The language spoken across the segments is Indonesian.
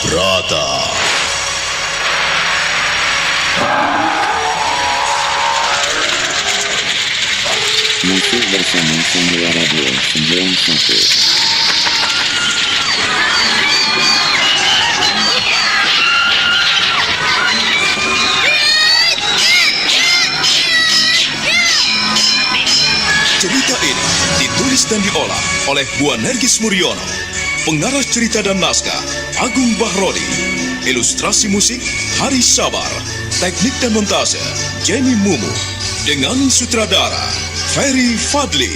Brata. Masih bersama Sandiwara Radio 91. Cerita ini ditulis dan diolah oleh Bu Nergis Muriono. Pengarah cerita dan naskah Agung Bahrodi. Ilustrasi musik Hari Sabar. Teknik dan montase Jenny Mumu. Dengan sutradara Ferry Fadli.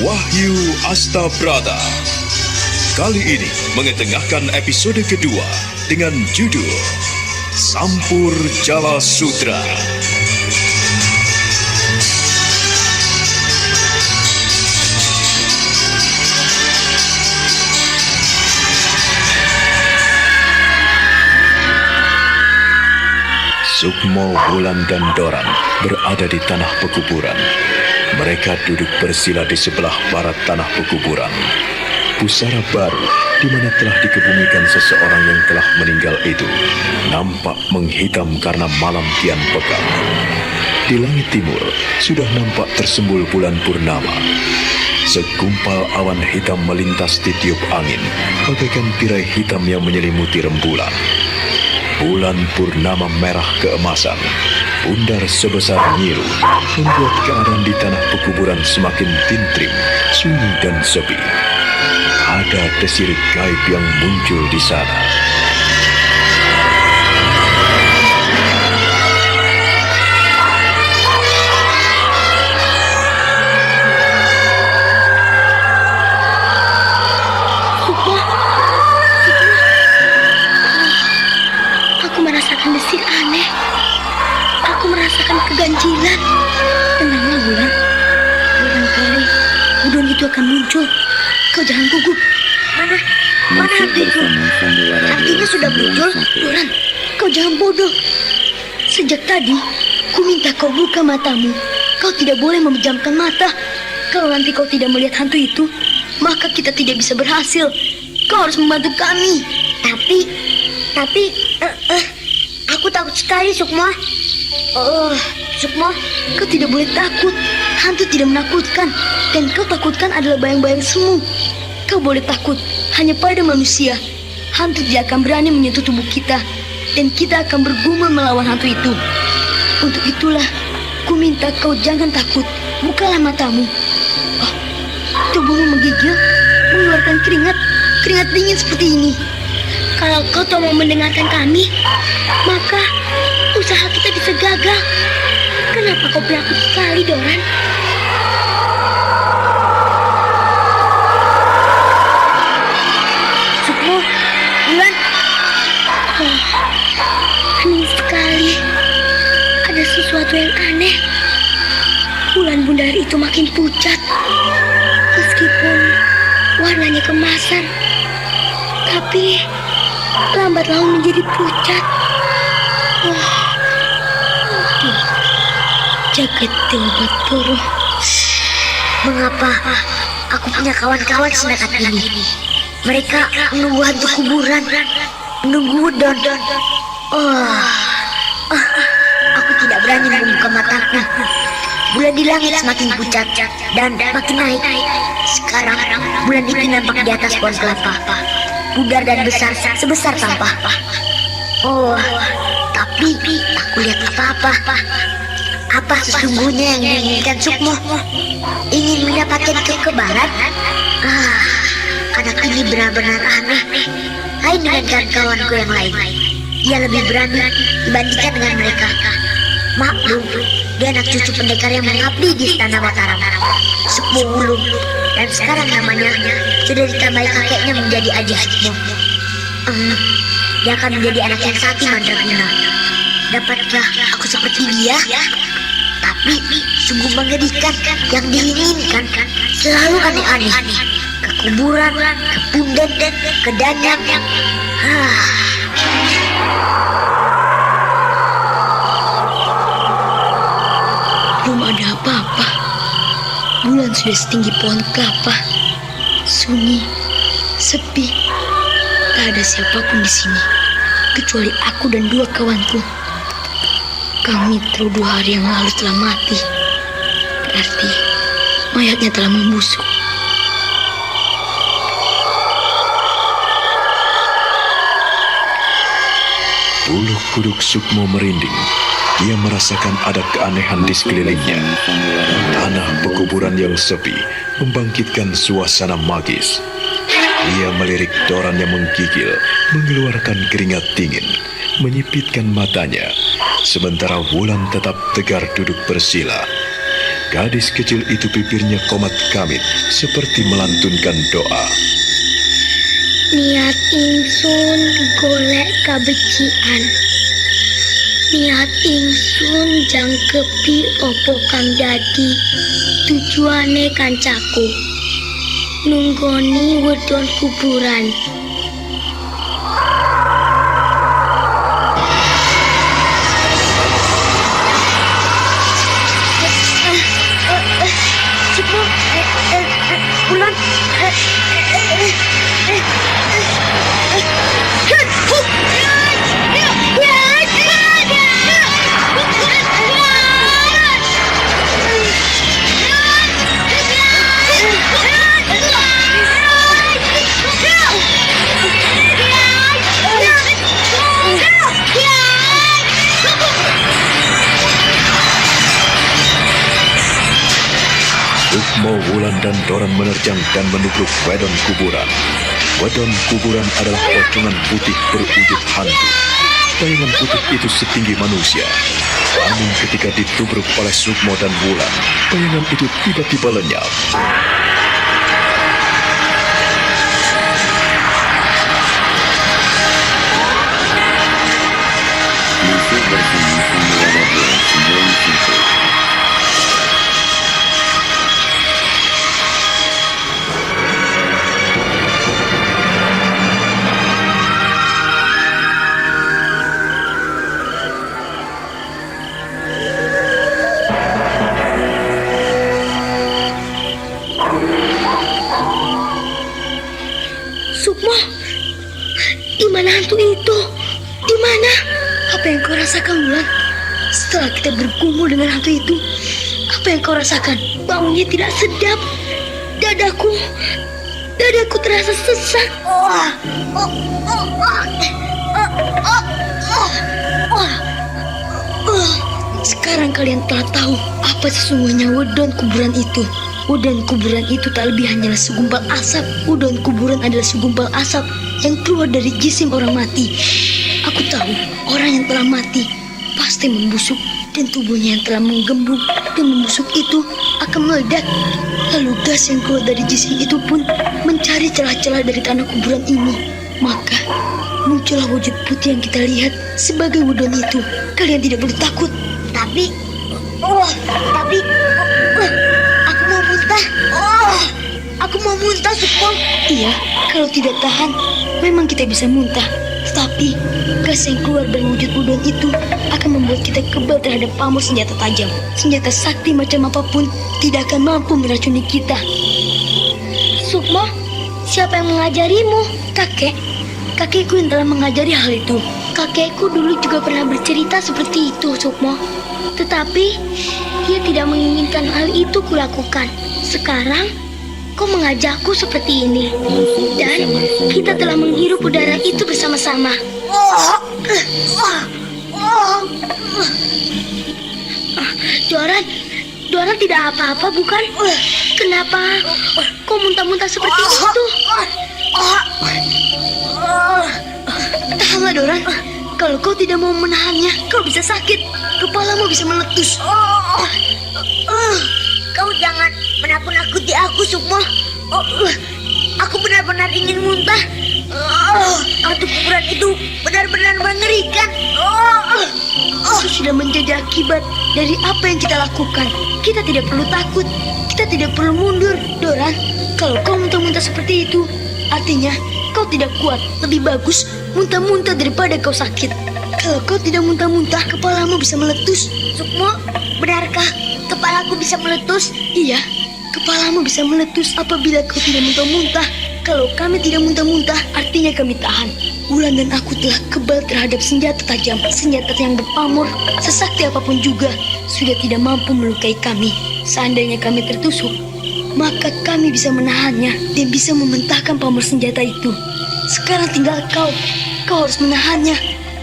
Wahyu Astabrata. Kali ini mengetengahkan episode kedua dengan judul Sampur Jala Sutra. Sukmo, Wulan, dan Doran berada di tanah pekuburan. Mereka duduk bersila di sebelah barat tanah pekuburan. Pusara baru di mana telah dikebumikan seseorang yang telah meninggal itu nampak menghitam karena malam kian pekat. Di langit timur sudah nampak tersembul bulan purnama. Segumpal awan hitam melintas di tiup angin bagaikan tirai hitam yang menyelimuti rembulan. Bulan purnama merah keemasan, bundar sebesar Nyiru, membuat keadaan di tanah pekuburan semakin tintrim, sunyi dan sepi. Ada desir gaib yang muncul di sana. Aku merasakan desir aneh. Aku merasakan keganjilan. Tenanglah, Wulan. Barangkali Budon itu akan muncul. Kau jangan gugup. Mana hantu itu? Artinya sudah muncul. Doran, kau jangan bodoh. Sejak tadi, ku minta kau buka matamu. Kau tidak boleh memejamkan mata. Kalau nanti kau tidak melihat hantu itu, maka kita tidak bisa berhasil. Kau harus membantu kami. Tapi, aku takut sekali, Sukmo. Sukmo, kau tidak boleh takut. Hantu tidak menakutkan. Dan kau takutkan adalah bayang-bayang semu. Kau boleh takut hanya pada manusia. Hantu tidak akan berani menyentuh tubuh kita. Dan kita akan bergumam melawan hantu itu. Untuk itulah, ku minta kau jangan takut. Bukalah matamu. Tubuhmu menggigil, mengeluarkan keringat dingin seperti ini. Kalau kau tak mau mendengarkan kami, maka usaha kita bisa gagal. Kenapa kau penakut sekali, Doran? Sukmo, Wulan. Aneh sekali. Ada sesuatu yang aneh. Bulan bundar itu makin pucat. Meskipun warnanya kemasan, tapi lambat laun menjadi pucat. Jagat Dewa Batara. Mengapa aku punya kawan-kawan senekat ini? Mereka menunggu hantu kuburan, menunggu Wudon. Aku tidak berani membuka mataku. Bulan di langit semakin pucat dan makin naik. Sekarang bulan itu nampak di atas pohon kelapa, pudar dan besar sebesar sampah. Tapi aku lihat apa-apa. Apa sesungguhnya yang diinginkan Sukmo? Ingin mendapatkan kekebalan? Anak ini benar-benar aneh. Lain dengan kawan-kawanku yang lain. Dia lebih berani dibandingkan dengan mereka. Maklum, dia anak cucu pendekar yang mengabdi di Istana Mataram, Sukmo Wulung. Dan sekarang namanya sudah ditambahi kakeknya menjadi Aji Sukmo. Dia akan menjadi anak yang sakti mandraguna. Dapatkah aku seperti dia? Tapi sungguh mengerikan. Yang diinginkan selalu aneh-aneh. Ke kuburan, ke punden, ke danyang. Bulan sudah setinggi pohon kelapa. Sunyi, sepi. Tak ada siapapun di sini kecuali aku dan dua kawanku. Kang Mitro 2 hari yang lalu telah mati. Berarti mayatnya telah membusuk. Bulu kuduk Sukmo merinding. Ia merasakan ada keanehan di sekelilingnya. Tanah pekuburan yang sepi membangkitkan suasana magis. Ia melirik Doran yang menggigil, mengeluarkan keringat dingin, menyipitkan matanya. Sementara Wulan tetap tegar duduk bersila. Gadis kecil itu bibirnya komat kamit, seperti melantunkan doa. Niat ingsun golek kabecikan. Niat ingsun jangkepi opo kang dadi tujuane kancaku. Nunggoni wedon kuburan. Sukmo, Wulan. Sukmo, Wulan, dan Doran menerjang dan menubruk wedon kuburan. Wedon kuburan adalah pocongan putih berwujud hantu. Bayangan putih itu setinggi manusia. Namun ketika ditubruk oleh Sukmo dan Wulan, bayangan itu tiba-tiba lenyap. Musuh versi Musuh Muara 2 9 1. Sukmo, di mana hantu itu? Di mana? Apa yang kau rasakan, Wulan? Setelah kita bergumul dengan hantu itu, apa yang kau rasakan? Baunya tidak sedap. Dadaku terasa sesak. Sekarang kalian telah tahu apa sesungguhnya wedon kuburan itu. Wedon kuburan itu tak lebih hanyalah segumpal asap. Wedon kuburan adalah segumpal asap yang keluar dari jisim orang mati. Aku tahu orang yang telah mati pasti membusuk, dan tubuhnya yang telah menggembung dan membusuk itu akan meledak. Lalu gas yang keluar dari jisim itu pun mencari celah-celah dari tanah kuburan ini. Maka muncullah wujud putih yang kita lihat sebagai wedon itu. Kalian tidak perlu takut. Tapi aku mau muntah. Aku mau muntah, Sukmo. Iya, kalau tidak tahan, memang kita bisa muntah. Tetapi gas yang keluar dari wujud wedon itu akan membuat kita kebal terhadap pamor senjata tajam. Senjata sakti macam apapun tidak akan mampu meracuni kita. Sukmo, siapa yang mengajarimu? Kakekku yang telah mengajari hal itu. Kakekku dulu juga pernah bercerita seperti itu, Sukmo. Tetapi ia tidak menginginkan hal itu kulakukan. Sekarang kau mengajakku seperti ini, dan kita telah menghirup udara itu bersama-sama. Doran tidak apa-apa, bukan? Kenapa kau muntah-muntah seperti itu? Tahanlah, Doran. Kalau kau tidak mau menahannya, kau bisa sakit. Kepalamu bisa meletus. Kau jangan menakut-nakuti aku, Sukmo. Aku benar-benar ingin muntah. Hantu kuburan itu benar-benar mengerikan. Aku sudah menjadi akibat dari apa yang kita lakukan. Kita tidak perlu takut. Kita tidak perlu mundur, Doran. Kalau kau muntah-muntah seperti itu, artinya kau tidak kuat. Lebih bagus muntah-muntah daripada kau sakit. Kalau kau tidak muntah-muntah, kepalamu bisa meletus. Sukmo, benarkah kepalaku bisa meletus? Iya, Kepalamu bisa meletus apabila kau tidak muntah-muntah. Kalau kami tidak muntah-muntah, artinya kami tahan. Wulan dan aku telah kebal terhadap senjata tajam, senjata yang berpamor, sesakti apapun juga, sudah tidak mampu melukai kami. Seandainya kami tertusuk, maka kami bisa menahannya dan bisa mementahkan pamor senjata itu. Sekarang tinggal kau. Kau harus menahannya.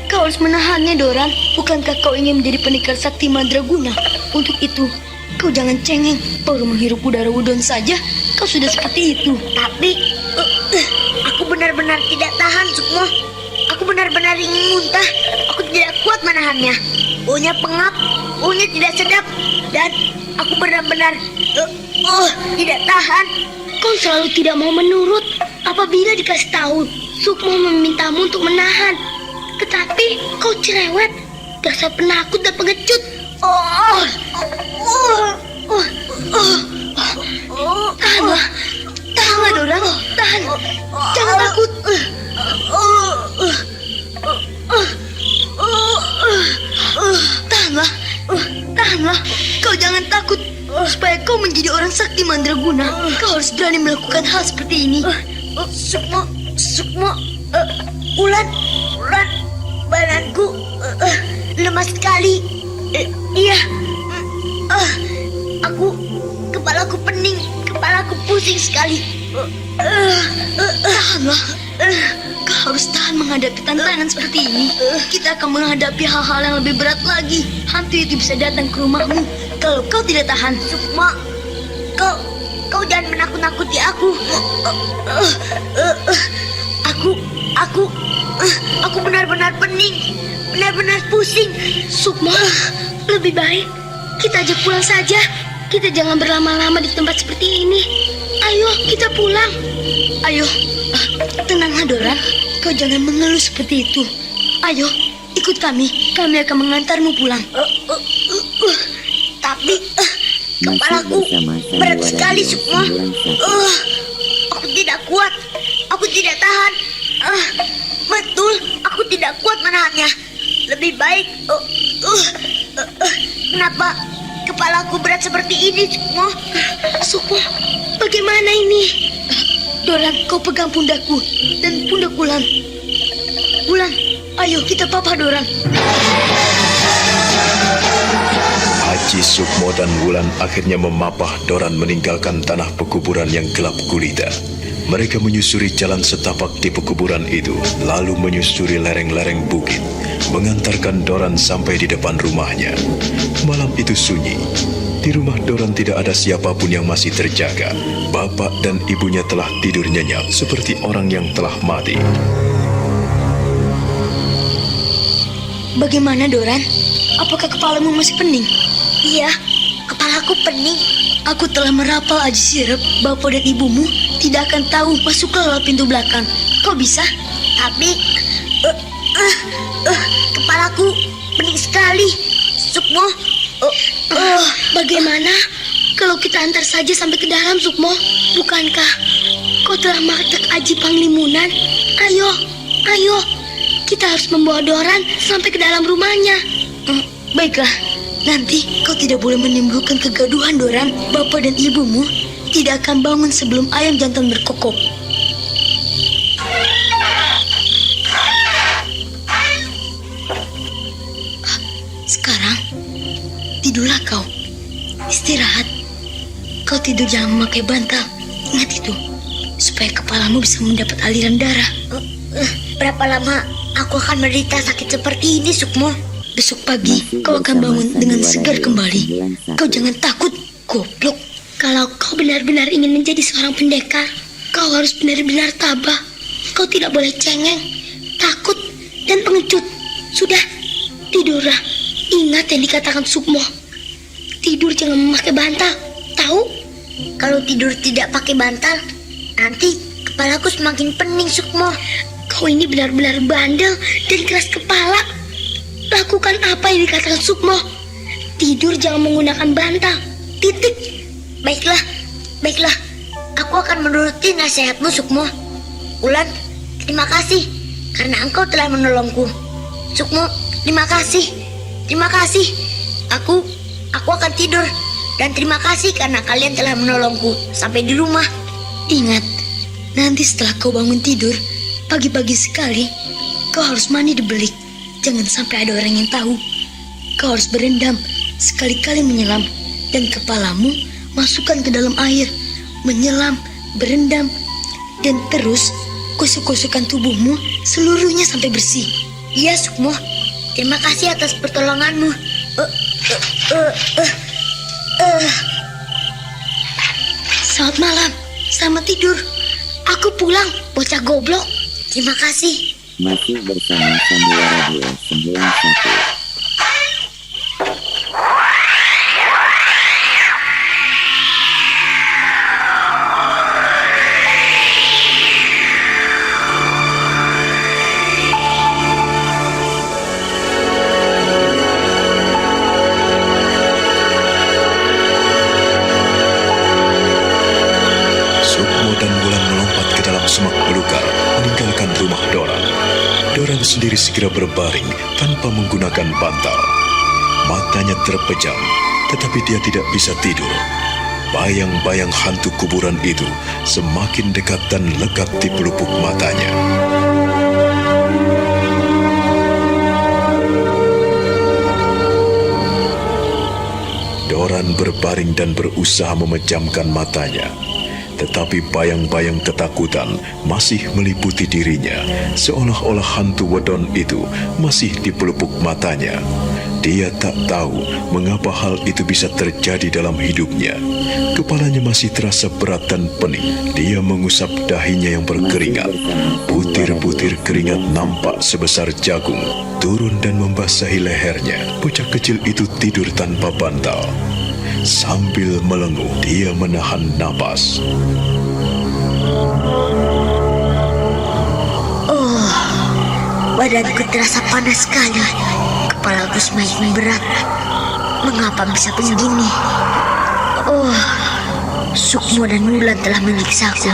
Kau harus menahannya, Doran. Bukankah kau ingin menjadi pendekar sakti Mandraguna? Untuk itu, kau jangan cengeng. Baru menghirup udara Wudon saja, kau sudah seperti itu. Tapi aku benar-benar tidak tahan, Sukmo. Aku benar-benar ingin muntah. Aku tidak kuat menahannya. Baunya pengap, baunya tidak sedap, dan aku benar-benar tidak tahan. Kau selalu tidak mau menurut apabila dikasih tahu. Sukmo memintamu untuk menahan, tetapi kau cerewet, dasar penakut dan pengecut. Tahanlah, tahanlah, Doran, tahan. Jangan takut. Tahanlah, tahanlah. Kau jangan takut. Supaya kau menjadi orang sakti Mandraguna, kau harus berani melakukan hal seperti ini. Sukmo, Wulan, badanku lemah sekali. Iya, kepalaku pening, kepalaku pusing sekali. Tahanlah. Kau harus tahan menghadapi tantangan seperti ini. Kita akan menghadapi hal-hal yang lebih berat lagi. Hantu itu bisa datang ke rumahmu kalau kau tidak tahan. Sukmo, kau jangan menakut-nakuti aku. Aku benar-benar pening, benar-benar pusing. Sukmo, lebih baik kita ajak pulang saja. Kita jangan berlama-lama di tempat seperti ini. Ayo, kita pulang. Ayo, tenanglah, Doran. Kau jangan mengeluh seperti itu. Ayo, ikut kami. Kami akan mengantarmu pulang. Tapi kepalaku berat sekali, Sukmo. Aku tidak kuat. Aku tidak tahan. Betul, aku tidak kuat menahannya. Lebih baik. Kenapa kepalaku berat seperti ini, Sukmo? Sukmo, bagaimana ini? Doran, kau pegang pundakku dan pundak Wulan. Wulan, ayo kita papa Doran. Aji, Sukmo, dan Wulan akhirnya memapah Doran meninggalkan tanah pekuburan yang gelap gulita. Mereka menyusuri jalan setapak di pekuburan itu, lalu menyusuri lereng-lereng bukit, mengantarkan Doran sampai di depan rumahnya. Malam itu sunyi. Di rumah Doran tidak ada siapapun yang masih terjaga. Bapak dan ibunya telah tidur nyenyak seperti orang yang telah mati. Bagaimana, Doran? Apakah kepalamu masih pening? Iya, kepalaku pening. Aku telah merapal aji sirep. Bapak dan ibumu tidak akan tahu. Masuklah lewat pintu belakang. Kau bisa? Tapi kepalaku pening sekali, Sukmo. Bagaimana kalau kita antar saja sampai ke dalam, Sukmo? Bukankah kau telah maktek aji panglimunan? Ayo, kita harus membawa Doran sampai ke dalam rumahnya. Baiklah, nanti kau tidak boleh menimbulkan kegaduhan, Doran. Bapak dan ibumu tidak akan bangun sebelum ayam jantan berkokok. Sekarang tidurlah kau. Istirahat. Kau tidur jangan memakai bantal. Ingat itu, supaya kepalamu bisa mendapat aliran darah. Berapa lama aku akan menderita sakit seperti ini, Sukmo? Besok pagi kau akan bangun dengan segar kembali. Kau jangan takut, goblok. Kalau kau benar-benar ingin menjadi seorang pendekar, kau harus benar-benar tabah. Kau tidak boleh cengeng, takut, dan pengecut. Sudah, tidurlah. Ingat yang dikatakan Sukmo. Tidur jangan memakai bantal, tahu? Kalau tidur tidak pakai bantal, nanti kepalaku semakin pening, Sukmo. Kau ini benar-benar bandel dan keras kepala. Lakukan apa yang dikatakan Sukmo. Tidur jangan menggunakan bantal. Titik. Baiklah. Aku akan menuruti nasihatmu, Sukmo. Wulan, terima kasih karena engkau telah menolongku. Sukmo, terima kasih. Aku akan tidur Dan terima kasih karena kalian telah menolongku sampai di rumah. Ingat, nanti setelah kau bangun tidur, pagi-pagi sekali, kau harus mandi di belik. Jangan sampai ada orang yang tahu. Kau harus berendam, sekali-kali menyelam, dan kepalamu masukkan ke dalam air. Menyelam, berendam, dan terus gosok-gosokkan tubuhmu seluruhnya sampai bersih. Iya, Sukmo. Terima kasih atas pertolonganmu. Selamat malam, selamat tidur. Aku pulang, bocah goblok. Terima kasih. Masih bersama Sandiwara Radio 91. Sukmo dan Wulan melompat ke dalam semak belukar, meninggalkan rumah Doran. Doran sendiri segera berbaring tanpa menggunakan bantal. Matanya terpejam, tetapi dia tidak bisa tidur. Bayang-bayang hantu kuburan itu semakin dekat dan lekat di pelupuk matanya. Doran berbaring dan berusaha memejamkan matanya. Tetapi bayang-bayang ketakutan masih meliputi dirinya, seolah-olah hantu wedon itu masih di pelupuk matanya. Dia tak tahu mengapa hal itu bisa terjadi dalam hidupnya. Kepalanya masih terasa berat dan pening. Dia mengusap dahinya yang berkeringat. Butir-butir keringat nampak sebesar jagung turun dan membasahi lehernya. Bocah kecil itu tidur tanpa bantal. Sambil melenguh, dia menahan napas. Badanku terasa panas sekali. Kepalaku semakin berat. Mengapa bisa begini? Sukmo dan Wulan telah menyiksaku.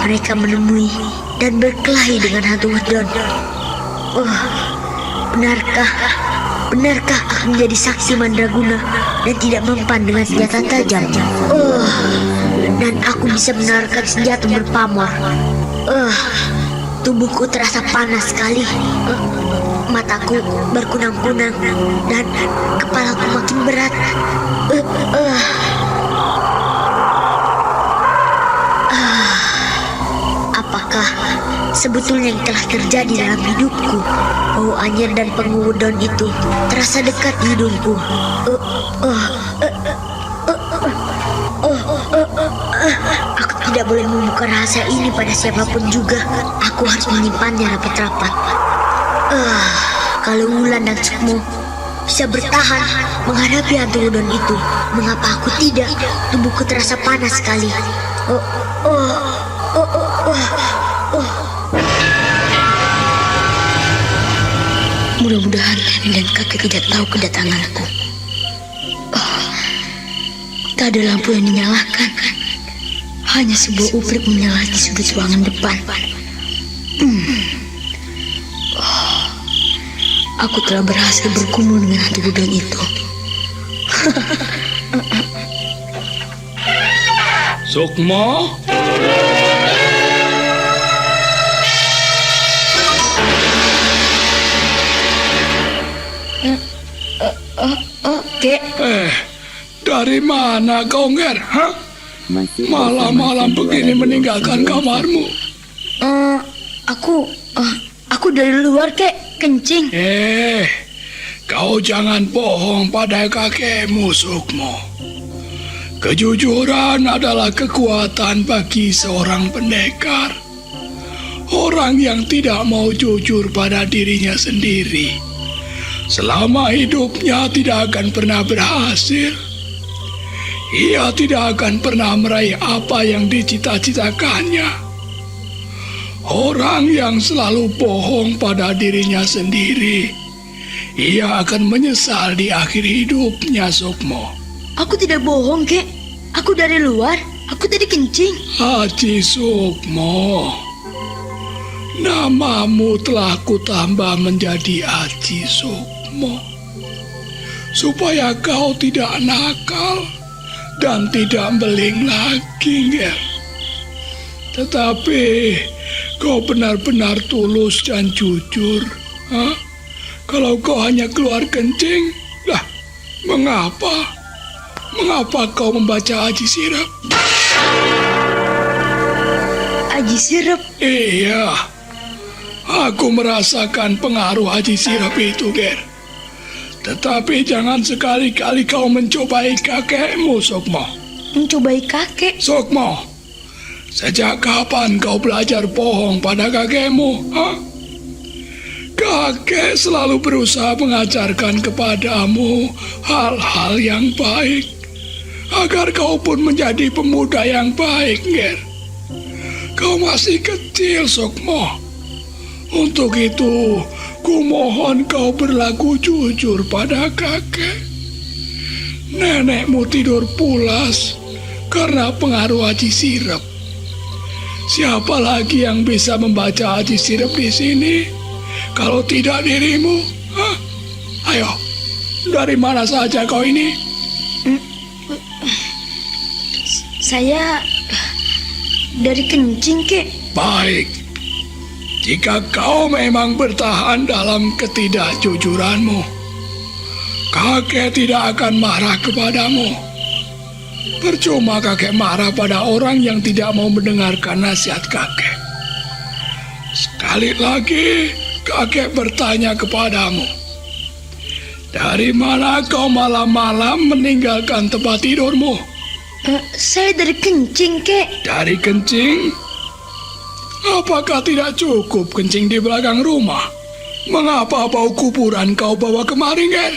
Mereka menemui dan berkelahi dengan hantu wedon. Benarkah aku menjadi saksi mandraguna dan tidak mempan dengan senjata tajam? Dan aku bisa menawarkan senjata berpamor. Tubuhku terasa panas sekali. Mataku berkunang-kunang dan kepalaku makin berat. Apakah sebetulnya yang telah terjadi dalam hidupku? Bau anyir dan pengudon itu terasa dekat di hidungku. Aku tidak boleh membuka rahasia ini pada siapapun juga. Aku harus menyimpannya rapat-rapat. Kalau Wulan dan Sukmo bisa bertahan menghadapi hantu udon itu, mengapa aku tidak? Tubuhku terasa panas sekali. Mudah-mudahan nenek dan kakek tidak tahu kedatanganku. Tak ada lampu yang dinyalakan. Hanya sebuah uplik menyala di sudut ruangan depan. Aku telah berhasil bergumul dengan hantu udon itu. Sukmo? Kek, Dari mana kau, Nger? Hah? Malam-malam begini meninggalkan kamarmu. Aku dari luar, Kek, kencing. Kau jangan bohong pada kakekmu, Sukmo. Kejujuran adalah kekuatan bagi seorang pendekar. Orang yang tidak mau jujur pada dirinya sendiri, selama hidupnya tidak akan pernah berhasil. Ia tidak akan pernah meraih apa yang dicita-citakannya. Orang yang selalu bohong pada dirinya sendiri, ia akan menyesal di akhir hidupnya, Sukmo. Aku tidak bohong, Kek. Aku dari luar. Aku tadi kencing. Haji Sukmo, namamu telah kutambah menjadi Haji Sukmo. supaya kau tidak nakal dan tidak beling lagi, Ger. Tetapi kau benar-benar tulus dan jujur. Hah? Kalau kau hanya keluar kencing, lah, mengapa? Mengapa kau membaca Aji Sirap? Aji Sirap. Iya, aku merasakan pengaruh Aji Sirap itu, Ger. Tetapi jangan sekali-kali kau mencobai kakekmu, Sukmo. Mencobai kakek? Sukmo, sejak kapan kau belajar bohong pada kakekmu? Hah? Kakek selalu berusaha mengajarkan kepadamu hal-hal yang baik, agar kau pun menjadi pemuda yang baik, Ger. Kau masih kecil, Sukmo. Untuk itu, kumohon kau berlaku jujur pada kakek. Nenekmu tidur pulas karena pengaruh Aji Sirap. Siapa lagi yang bisa membaca Aji Sirap di sini? Kalau tidak dirimu? Hah? Ayo, dari mana saja kau ini? Saya dari kencing, kek. Baik, jika kau memang bertahan dalam ketidakjujuranmu, kakek tidak akan marah kepadamu. Percuma kakek marah pada orang yang tidak mau mendengarkan nasihat kakek. Sekali lagi, kakek bertanya kepadamu, dari mana kau malam-malam meninggalkan tempat tidurmu? Saya dari kencing, kek. Dari kencing? Apakah tidak cukup kencing di belakang rumah? Mengapa bau kuburan kau bawa kemari, Ger?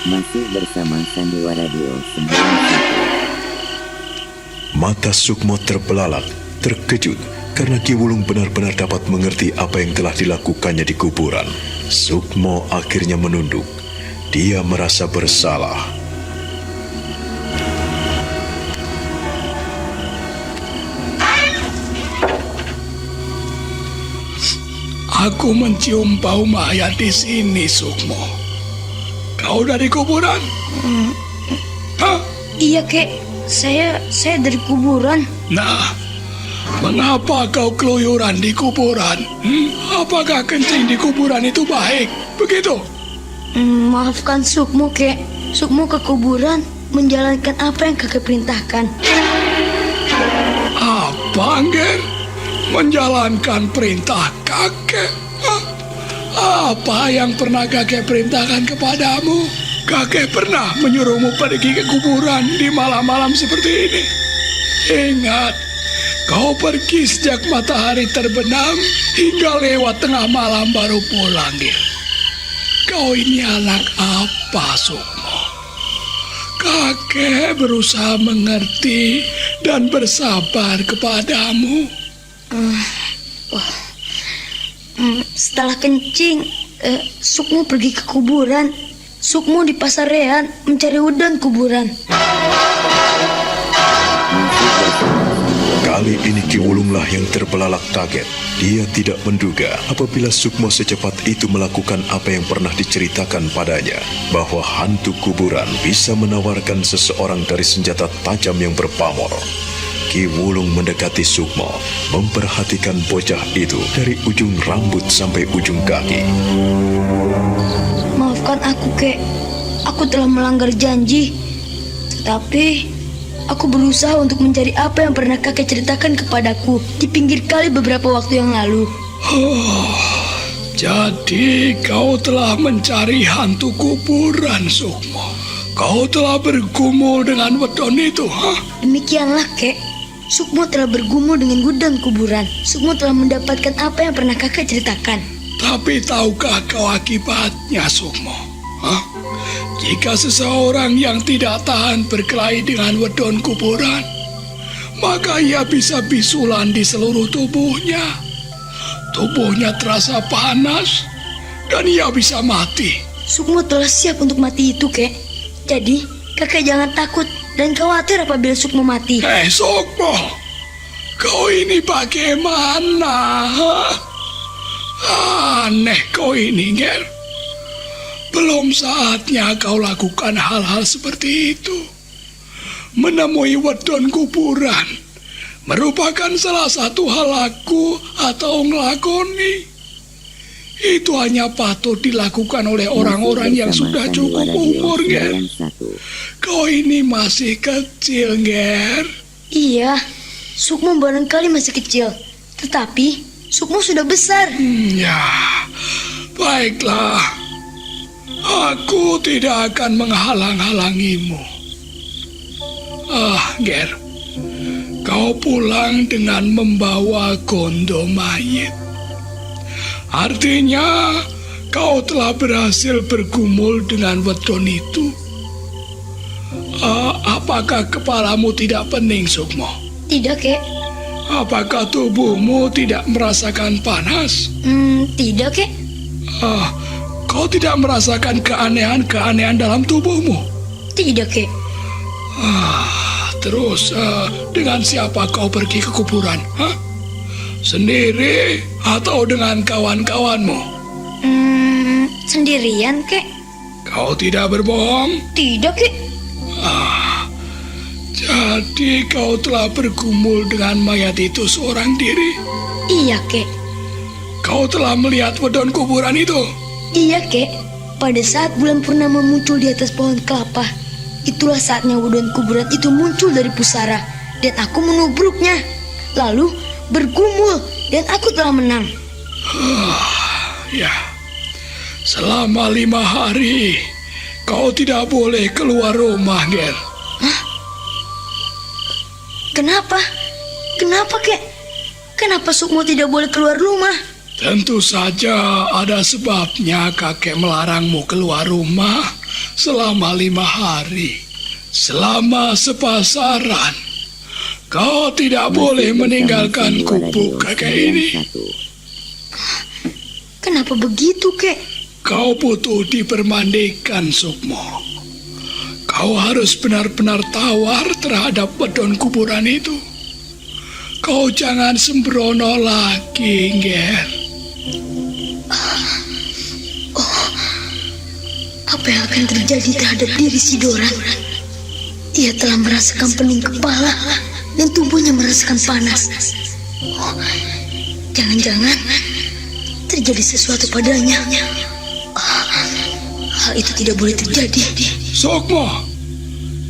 Masih bersama Sandiwara Radio 91. Mata Sukmo terbelalak, terkejut karena Ki Wulung benar-benar dapat mengerti apa yang telah dilakukannya di kuburan. Sukmo akhirnya menunduk. Dia merasa bersalah. Aku mencium bau mayat di sini, Sukmo. Kau dari kuburan? Hah? Iya, kek. Saya dari kuburan. Nah, mengapa kau keluyuran di kuburan? Apakah kencing di kuburan itu baik? Begitu? Maafkan Sukmo, kek. Sukmo ke kuburan menjalankan apa yang kakek perintahkan. Apa, Ger? Menjalankan perintah kakek? Hah? Apa yang pernah kakek perintahkan kepadamu? Kakek pernah menyuruhmu pergi ke kuburan di malam-malam seperti ini. Ingat, kau pergi sejak matahari terbenam hingga lewat tengah malam baru pulang, Ger. Kau ini anak apa, Sukmo? Kakek berusaha mengerti dan bersabar kepadamu. Setelah kencing, Sukmo pergi ke kuburan. Sukmo di Pasarean mencari udang kuburan. Kali ini Ki Wulunglah yang terbelalak kaget. Dia tidak menduga apabila Sukmo secepat itu melakukan apa yang pernah diceritakan padanya, bahwa hantu kuburan bisa menawarkan seseorang dari senjata tajam yang berpamor. Ki Wulung mendekati Sukmo, memperhatikan bocah itu dari ujung rambut sampai ujung kaki. Maafkan aku, kek. Aku telah melanggar janji. Tetapi aku berusaha untuk mencari apa yang pernah kakek ceritakan kepadaku di pinggir kali beberapa waktu yang lalu. Jadi kau telah mencari hantu kuburan, Sukmo. Kau telah bergumul dengan wedon itu, hah? Demikianlah, kek. Sukmo telah bergumul dengan gudang kuburan. Sukmo telah mendapatkan apa yang pernah kakek ceritakan. Tapi tahukah kau akibatnya, Sukmo? Hah? Jika seseorang yang tidak tahan berkelahi dengan wedon kuburan, maka ia bisa bisulan di seluruh tubuhnya. Tubuhnya terasa panas dan ia bisa mati. Sukmo telah siap untuk mati itu, kek. Jadi, kakek jangan takut dan khawatir apabila Sukmo mati. Sukmo, kau ini bagaimana? Hah? Aneh kau ini, Ger. belum saatnya kau lakukan hal-hal seperti itu. Menemui wedon kuburan merupakan salah satu hal laku atau ngelakoni. Itu hanya patut dilakukan oleh orang-orang yang sudah cukup umur, Ger. Kau ini masih kecil, Ger. Iya, Sukmo barangkali masih kecil, tetapi Sukmo sudah besar. Ya, baiklah. Aku tidak akan menghalang-halangimu. Ger, kau pulang dengan membawa gondo mayit. Artinya, kau telah berhasil bergumul dengan wedon itu. Apakah kepalamu tidak pening, Sukmo? Tidak, Kek. Apakah tubuhmu tidak merasakan panas? Tidak, Kek. Kau tidak merasakan keanehan-keanehan dalam tubuhmu? Tidak, Kek. Terus, dengan siapa kau pergi ke kuburan? Sendiri atau dengan kawan-kawanmu? Sendirian, Kek. Kau tidak berbohong? Tidak, Kek. Jadi kau telah bergumul dengan mayat itu seorang diri? Iya, Kek. Kau telah melihat wedon kuburan itu? Iya, Kek. Pada saat bulan purnama muncul di atas pohon kelapa, itulah saatnya wedon kuburan itu muncul dari pusara, dan aku menubruknya. Lalu bergumul, dan aku telah menang. Ya, selama 5 hari kau tidak boleh keluar rumah, Ger. Kenapa? Kenapa, Kek? Kenapa Sukmo tidak boleh keluar rumah? Tentu saja ada sebabnya kakek melarangmu keluar rumah selama 5 hari. Selama sepasaran, kau tidak boleh meninggalkan gubuk kakek ini. Kenapa begitu, Kek? Kau butuh dipermandikan, Sukmo. Kau harus benar-benar tawar terhadap wedon kuburan itu. Kau jangan sembrono lagi, Ger. Apa yang akan terjadi terhadap diri si Doran? Ia telah merasakan pening kepala dan tubuhnya merasakan panas. Jangan-jangan terjadi sesuatu padanya. Hal itu tidak boleh terjadi. Sukmo,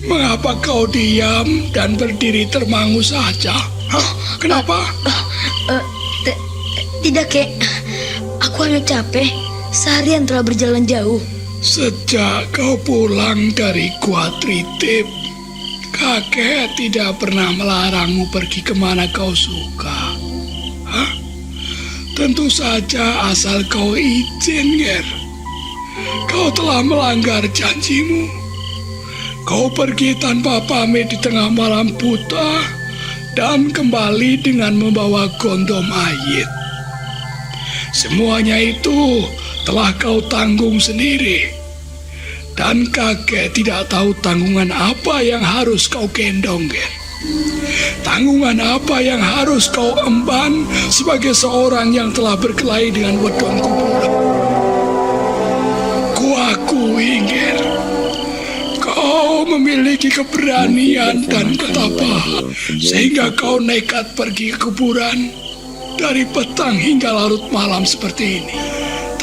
mengapa kau diam dan berdiri termangu saja? Kenapa? Tidak, Kek. Aku hanya capek. Seharian telah berjalan jauh. Sejak kau pulang dari Gua Tritip, kakek tidak pernah melarangmu pergi kemana kau suka. Tentu saja asal kau izin, Ger. Kau telah melanggar janjimu. Kau pergi tanpa pamit di tengah malam buta dan kembali dengan membawa gondo mayit. Semuanya itu telah kau tanggung sendiri. Dan kakek tidak tahu tanggungan apa yang harus kau gendong, Ger. Tanggungan apa yang harus kau emban sebagai seorang yang telah berkelahi dengan wedon kuburan. Kuakui, Ger, kau memiliki keberanian dan ketabahan sehingga kau nekat pergi ke kuburan dari petang hingga larut malam seperti ini.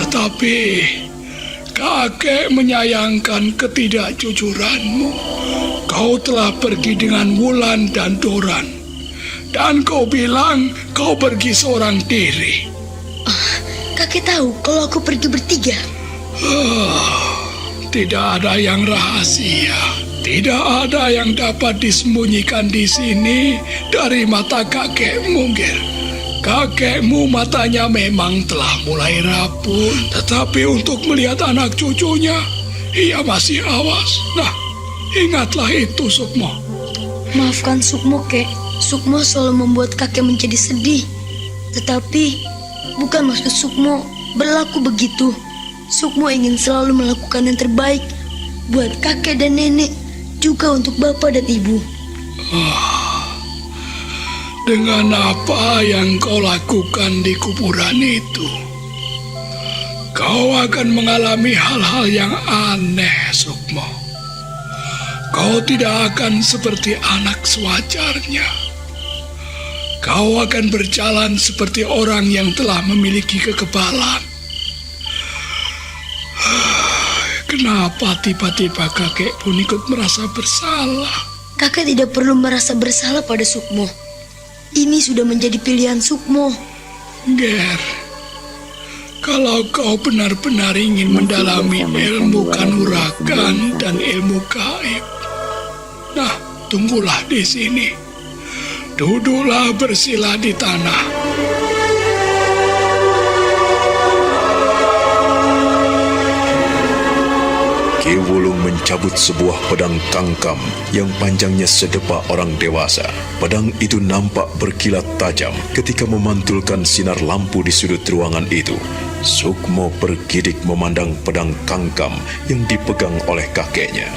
Tetapi kakek menyayangkan ketidakjujuranmu. Kau telah pergi dengan Wulan dan Doran, dan kau bilang kau pergi seorang diri. Kakek tahu kalau aku pergi bertiga. Tidak ada yang rahasia. Tidak ada yang dapat disembunyikan di sini dari mata kakekmu, Ger. Kakekmu matanya memang telah mulai rapuh, tetapi untuk melihat anak cucunya, ia masih awas. Nah, ingatlah itu, Sukmo. Maafkan Sukmo, Kek. Sukmo selalu membuat kakek menjadi sedih. Tetapi bukan maksud Sukmo berlaku begitu. Sukmo ingin selalu melakukan yang terbaik buat kakek dan nenek, juga untuk bapak dan ibu. Dengan apa yang kau lakukan di kuburan itu, kau akan mengalami hal-hal yang aneh, Sukmo. Kau tidak akan seperti anak sewajarnya. Kau akan berjalan seperti orang yang telah memiliki kekebalan. Kenapa tiba-tiba kakek pun ikut merasa bersalah? Kakek tidak perlu merasa bersalah pada Sukmo. Ini sudah menjadi pilihan Sukmo. Ger, kalau kau benar-benar ingin mendalami ilmu kanuragan dan ilmu gaib, nah, tunggulah di sini. Duduklah bersila di tanah. Ki Wulung mencabut sebuah pedang kangkam yang panjangnya sedepa orang dewasa. Pedang itu nampak berkilat tajam ketika memantulkan sinar lampu di sudut ruangan itu. Sukmo bergidik memandang pedang kangkam yang dipegang oleh kakeknya.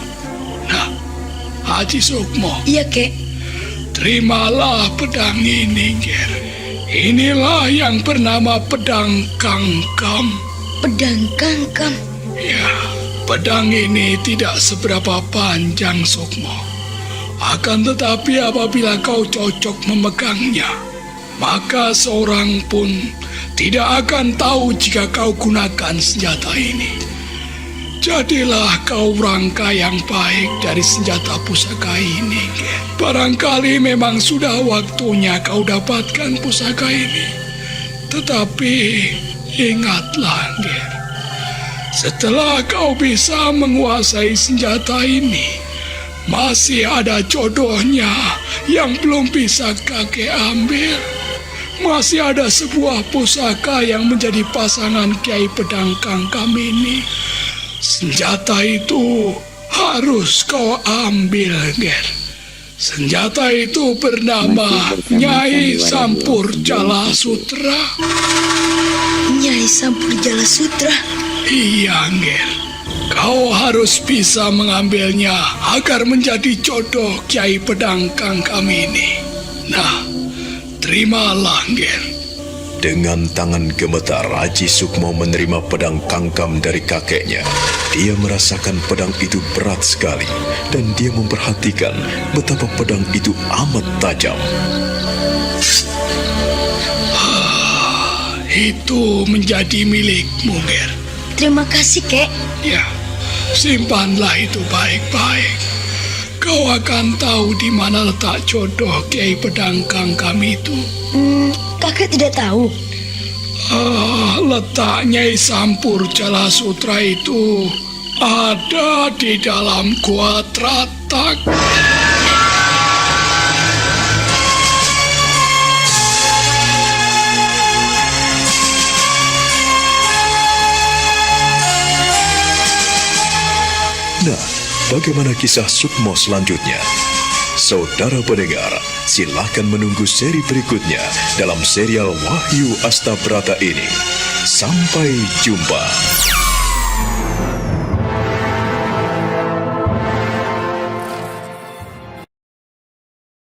Nah, Haji Sukmo, Iya, Kek. terimalah pedang ini, Ger. Inilah yang bernama pedang kangkam. Pedang kangkam. Ya, pedang ini tidak seberapa panjang, Sukmo. Akan tetapi apabila kau cocok memegangnya, maka seorang pun tidak akan tahu jika kau gunakan senjata ini. Jadilah kau rangka yang baik dari senjata pusaka ini, Ger. Barangkali memang sudah waktunya kau dapatkan pusaka ini. Tetapi ingatlah, Ger. Setelah kau bisa menguasai senjata ini, masih ada jodohnya yang belum bisa kakek ambil. Masih ada sebuah pusaka yang menjadi pasangan Kiai Pedang Kangkam ini. Senjata itu harus kau ambil, Ger. Senjata itu bernama Nyai Sampur Jala Sutra. Nyai Sampur Jala Sutra. Iya, Ger. Kau harus bisa mengambilnya agar menjadi jodoh Kiai Pedang Kangkam ini. Nah, terimalah, Ger. Dengan tangan gemetar, Haji Sukmo menerima pedang kangkam dari kakeknya. Dia merasakan pedang itu berat sekali, dan dia memperhatikan betapa pedang itu amat tajam. Itu menjadi milikmu, Ger. Terima kasih, Kek. Ya, simpanlah itu baik-baik. Kau akan tahu di mana letak jodoh Kiai Pedang Kangkam itu. Kakek tidak tahu. Letak Nyai Sampur Jala Sutra itu ada di dalam Gua Tratak. Nah, bagaimana kisah Sukmo selanjutnya? Saudara pendengar, silakan menunggu seri berikutnya dalam serial Wahyu Astabrata ini. Sampai jumpa.